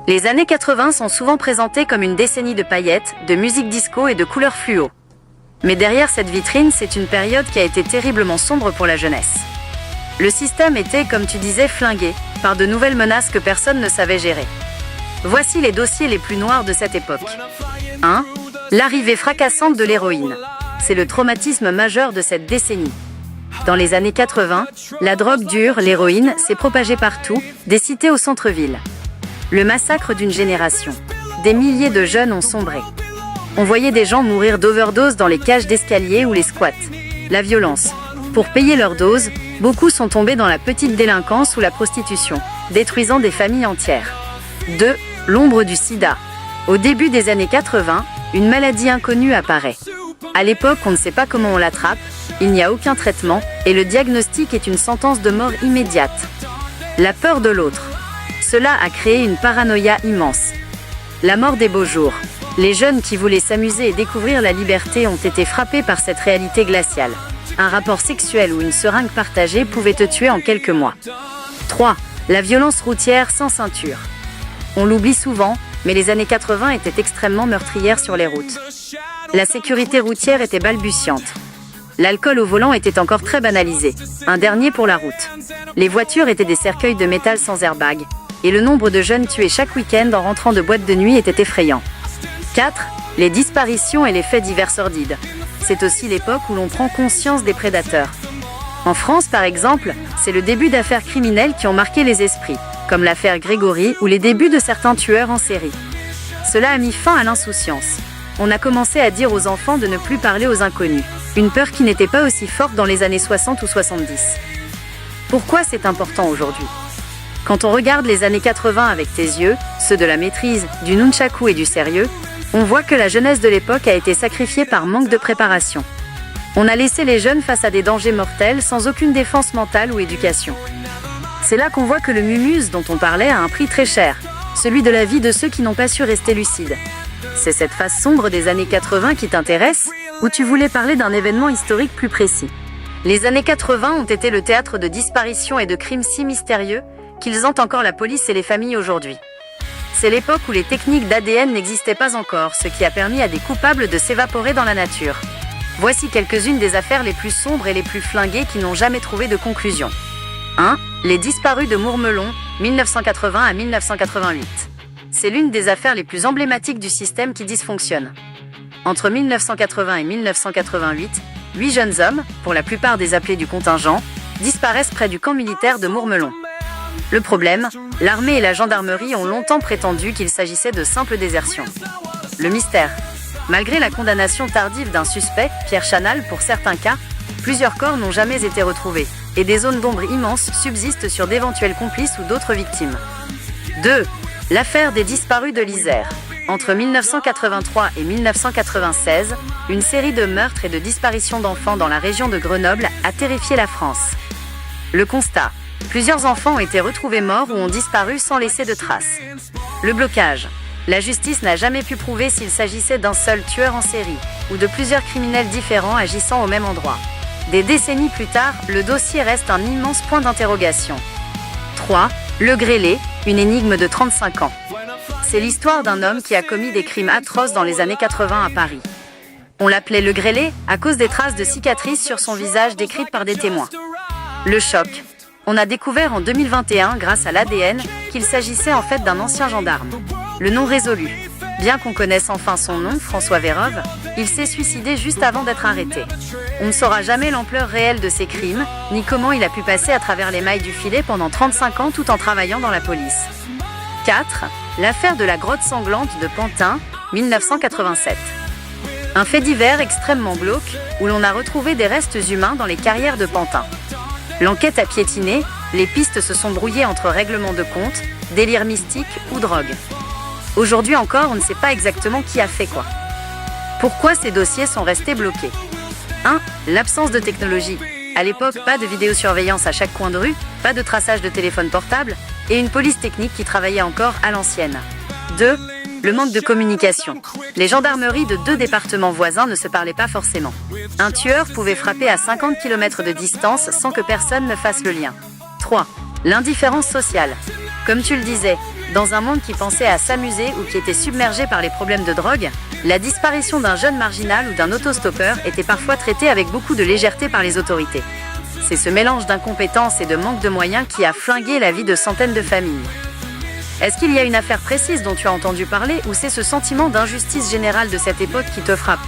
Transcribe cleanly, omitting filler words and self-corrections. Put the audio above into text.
Les années 80 sont souvent présentées comme une décennie de paillettes, de musique disco et de couleurs fluo. Mais derrière cette vitrine, c'est une période qui a été terriblement sombre pour la jeunesse. Le système était, comme tu disais, flingué par de nouvelles menaces que personne ne savait gérer. Voici les dossiers les plus noirs de cette époque. 1. L'arrivée fracassante de l'héroïne. C'est le traumatisme majeur de cette décennie. Dans les années 80, la drogue dure, l'héroïne, s'est propagée partout, des cités au centre-ville. Le massacre d'une génération. Des milliers de jeunes ont sombré. On voyait des gens mourir d'overdose dans les cages d'escalier ou les squats. La violence. Pour payer leur dose, beaucoup sont tombés dans la petite délinquance ou la prostitution, détruisant des familles entières. 2. L'ombre du sida. Au début des années 80, une maladie inconnue apparaît. À l'époque, on ne sait pas comment on l'attrape, il n'y a aucun traitement, et le diagnostic est une sentence de mort immédiate. La peur de l'autre. Cela a créé une paranoïa immense. La mort des beaux jours. Les jeunes qui voulaient s'amuser et découvrir la liberté ont été frappés par cette réalité glaciale. Un rapport sexuel ou une seringue partagée pouvait te tuer en quelques mois. 3. La violence routière sans ceinture. On l'oublie souvent, mais les années 80 étaient extrêmement meurtrières sur les routes. La sécurité routière était balbutiante. L'alcool au volant était encore très banalisé. Un dernier pour la route. Les voitures étaient des cercueils de métal sans airbag. Et le nombre de jeunes tués chaque week-end en rentrant de boîte de nuit était effrayant. 4. Les disparitions et les faits divers sordides. C'est aussi l'époque où l'on prend conscience des prédateurs. En France, par exemple, c'est le début d'affaires criminelles qui ont marqué les esprits, comme l'affaire Grégory ou les débuts de certains tueurs en série. Cela a mis fin à l'insouciance. On a commencé à dire aux enfants de ne plus parler aux inconnus, une peur qui n'était pas aussi forte dans les années 60 ou 70. Pourquoi c'est important aujourd'hui ? Quand on regarde les années 80 avec tes yeux, ceux de la maîtrise, du nunchaku et du sérieux, on voit que la jeunesse de l'époque a été sacrifiée par manque de préparation. On a laissé les jeunes face à des dangers mortels sans aucune défense mentale ou éducation. C'est là qu'on voit que le mumus dont on parlait a un prix très cher, celui de la vie de ceux qui n'ont pas su rester lucides. C'est cette phase sombre des années 80 qui t'intéresse, ou tu voulais parler d'un événement historique plus précis ? Les années 80 ont été le théâtre de disparitions et de crimes si mystérieux qu'ils hantent encore la police et les familles aujourd'hui. C'est l'époque où les techniques d'ADN n'existaient pas encore, ce qui a permis à des coupables de s'évaporer dans la nature. Voici quelques-unes des affaires les plus sombres et les plus flinguées qui n'ont jamais trouvé de conclusion. 1. Les disparus de Mourmelon, 1980 à 1988. C'est l'une des affaires les plus emblématiques du système qui dysfonctionne. Entre 1980 et 1988, 8 jeunes hommes, pour la plupart des appelés du contingent, disparaissent près du camp militaire de Mourmelon. Le problème, l'armée et la gendarmerie ont longtemps prétendu qu'il s'agissait de simples désertions. Le mystère. Malgré la condamnation tardive d'un suspect, Pierre Chanal pour certains cas, plusieurs corps n'ont jamais été retrouvés, et des zones d'ombre immenses subsistent sur d'éventuels complices ou d'autres victimes. 2. L'affaire des disparus de l'Isère. Entre 1983 et 1996, une série de meurtres et de disparitions d'enfants dans la région de Grenoble a terrifié la France. Le constat. Plusieurs enfants ont été retrouvés morts ou ont disparu sans laisser de traces. Le blocage. La justice n'a jamais pu prouver s'il s'agissait d'un seul tueur en série ou de plusieurs criminels différents agissant au même endroit. Des décennies plus tard, le dossier reste un immense point d'interrogation. 3. Le grêlé, une énigme de 35 ans. C'est l'histoire d'un homme qui a commis des crimes atroces dans les années 80 à Paris. On l'appelait le grêlé à cause des traces de cicatrices sur son visage décrites par des témoins. Le choc. On a découvert en 2021, grâce à l'ADN, qu'il s'agissait en fait d'un ancien gendarme. Le nom résolu. Bien qu'on connaisse enfin son nom, François Vérove, il s'est suicidé juste avant d'être arrêté. On ne saura jamais l'ampleur réelle de ses crimes, ni comment il a pu passer à travers les mailles du filet pendant 35 ans tout en travaillant dans la police. 4. L'affaire de la grotte sanglante de Pantin, 1987. Un fait divers extrêmement glauque, où l'on a retrouvé des restes humains dans les carrières de Pantin. L'enquête a piétiné, les pistes se sont brouillées entre règlement de compte, délire mystique ou drogue. Aujourd'hui encore, on ne sait pas exactement qui a fait quoi. Pourquoi ces dossiers sont restés bloqués ? 1. L'absence de technologie. À l'époque, pas de vidéosurveillance à chaque coin de rue, pas de traçage de téléphone portable, et une police technique qui travaillait encore à l'ancienne. 2. Le manque de communication. Les gendarmeries de 2 départements voisins ne se parlaient pas forcément. Un tueur pouvait frapper à 50 km de distance sans que personne ne fasse le lien. 3. L'indifférence sociale. Comme tu le disais, Dans un monde qui pensait à s'amuser ou qui était submergé par les problèmes de drogue, la disparition d'un jeune marginal ou d'un autostoppeur était parfois traitée avec beaucoup de légèreté par les autorités. C'est ce mélange d'incompétence et de manque de moyens qui a flingué la vie de centaines de familles. Est-ce qu'il y a une affaire précise dont tu as entendu parler ou c'est ce sentiment d'injustice générale de cette époque qui te frappe ?